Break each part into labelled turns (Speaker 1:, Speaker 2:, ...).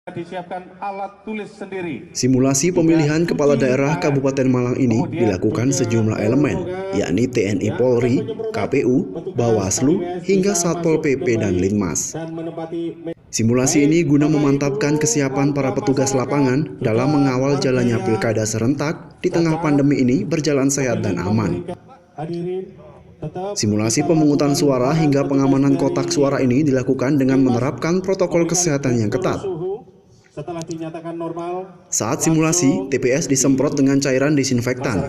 Speaker 1: Disiapkan alat tulis sendiri.
Speaker 2: Simulasi pemilihan kepala daerah Kabupaten Malang ini dilakukan sejumlah elemen, yakni TNI Polri, KPU, Bawaslu, hingga Satpol PP dan Linmas. Simulasi ini guna memantapkan kesiapan para petugas lapangan dalam mengawal jalannya pilkada serentak di tengah pandemi ini berjalan sehat dan aman. Simulasi pemungutan suara hingga pengamanan kotak suara ini dilakukan dengan menerapkan protokol kesehatan yang ketat. Saat simulasi, TPS disemprot dengan cairan disinfektan.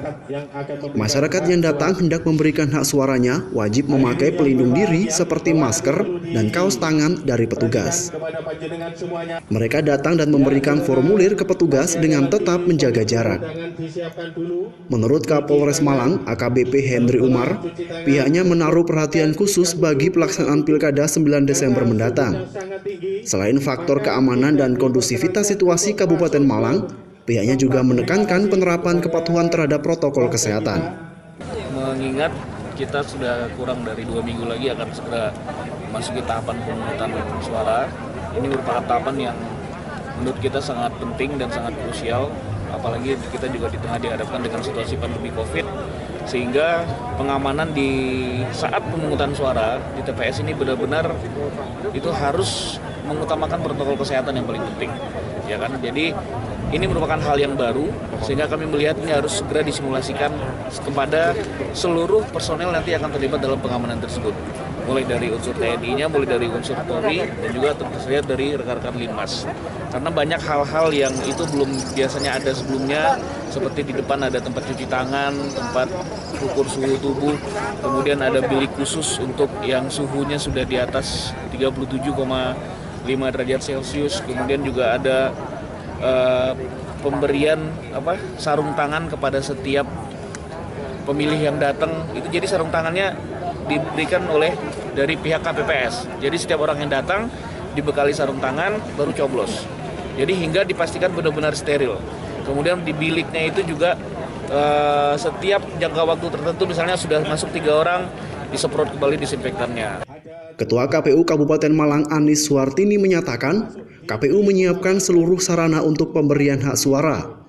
Speaker 2: Masyarakat yang datang hendak memberikan hak suaranya wajib memakai pelindung diri seperti masker dan kaos tangan dari petugas. Mereka datang dan memberikan formulir ke petugas dengan tetap menjaga jarak. Menurut Kapolres Malang, AKBP Henry Umar, pihaknya menaruh perhatian khusus bagi pelaksanaan Pilkada 9 Desember mendatang. Selain faktor keamanan dan kondusivitas situasi Kabupaten Malang, pihaknya juga menekankan penerapan kepatuhan terhadap protokol kesehatan.
Speaker 3: Mengingat kita sudah kurang dari 2 minggu lagi akan segera memasuki tahapan pemungutan suara, ini merupakan tahapan yang menurut kita sangat penting dan sangat krusial, apalagi kita juga di tengah dihadapkan dengan situasi pandemi COVID, sehingga pengamanan di saat pemungutan suara di TPS ini benar-benar itu harus mengutamakan protokol kesehatan yang paling penting, ya kan? Jadi ini merupakan hal yang baru, sehingga kami melihat ini harus segera disimulasikan kepada seluruh personel nanti akan terlibat dalam pengamanan tersebut, mulai dari unsur TNI-nya, mulai dari unsur Polri, dan juga tentu saja dari rekan-rekan Linmas. Karena banyak hal-hal yang itu belum biasanya ada sebelumnya, seperti di depan ada tempat cuci tangan, tempat ukur suhu tubuh, kemudian ada bilik khusus untuk yang suhunya sudah di atas 37,5 derajat Celcius, kemudian juga ada pemberian sarung tangan kepada setiap pemilih yang datang. Itu jadi sarung tangannya diberikan oleh dari pihak KPPS. Jadi setiap orang yang datang dibekali sarung tangan baru coblos. Jadi hingga dipastikan benar-benar steril. Kemudian di biliknya itu juga setiap jangka waktu tertentu, misalnya sudah masuk 3 orang, disemprot kembali disinfektannya.
Speaker 2: Ketua KPU Kabupaten Malang Anis Suwartini menyatakan, KPU menyiapkan seluruh sarana untuk pemberian hak suara.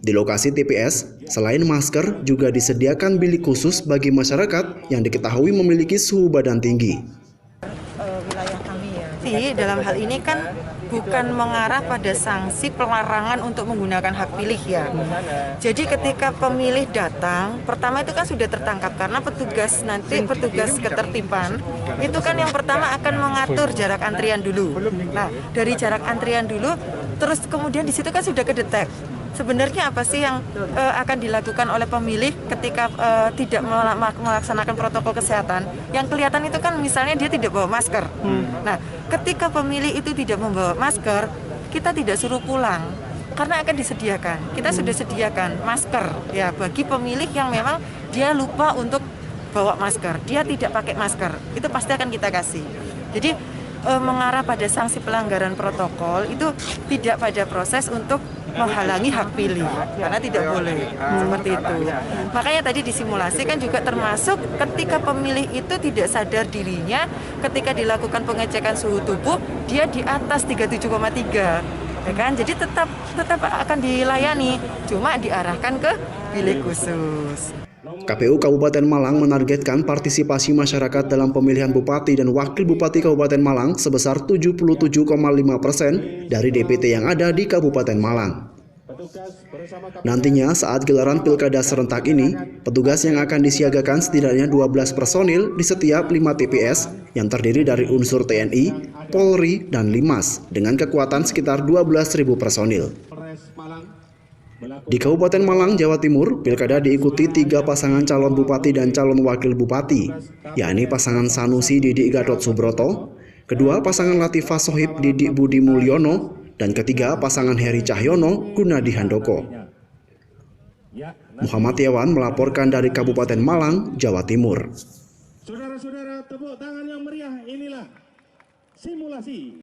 Speaker 2: Di lokasi TPS, selain masker, juga disediakan bilik khusus bagi masyarakat yang diketahui memiliki suhu badan tinggi.
Speaker 4: Wilayah kami ya. Dalam hal ini kan bukan mengarah pada sanksi pelarangan untuk menggunakan hak pilih ya. Jadi ketika pemilih datang, pertama itu kan sudah tertangkap karena petugas ketertiban itu kan yang pertama akan mengatur jarak antrian dulu. Nah, dari jarak antrian dulu, terus kemudian di situ kan sudah kedetek. Sebenarnya apa sih yang akan dilakukan oleh pemilih ketika tidak melaksanakan protokol kesehatan? Yang kelihatan itu kan misalnya dia tidak bawa masker. Nah, ketika pemilih itu tidak membawa masker, kita tidak suruh pulang karena akan disediakan. Kita sudah sediakan masker ya bagi pemilih yang memang dia lupa untuk bawa masker, dia tidak pakai masker, itu pasti akan kita kasih. Jadi mengarah pada sanksi pelanggaran protokol itu tidak pada proses untuk menghalangi hak pilih, karena tidak boleh seperti itu. Makanya tadi disimulasikan juga termasuk ketika pemilih itu tidak sadar dirinya, ketika dilakukan pengecekan suhu tubuh dia di atas 37,3, ya kan? Jadi tetap akan dilayani, cuma diarahkan ke bilik khusus.
Speaker 2: KPU Kabupaten Malang menargetkan partisipasi masyarakat dalam pemilihan Bupati dan Wakil Bupati Kabupaten Malang sebesar 77,5% dari DPT yang ada di Kabupaten Malang. Nantinya saat gelaran Pilkada serentak ini, petugas yang akan disiagakan setidaknya 12 personil di setiap 5 TPS yang terdiri dari unsur TNI, Polri, dan Linmas dengan kekuatan sekitar 12.000 personil. Di Kabupaten Malang, Jawa Timur, Pilkada diikuti 3 pasangan calon bupati dan calon wakil bupati, yakni pasangan Sanusi Didik Gatot Subroto, kedua pasangan Latifah Sohib Didik Budi Mulyono, dan ketiga pasangan Heri Cahyono Gunadi Handoko. Muhammad Yawan melaporkan dari Kabupaten Malang, Jawa Timur.
Speaker 1: Saudara-saudara, tepuk tangan yang meriah, inilah simulasi.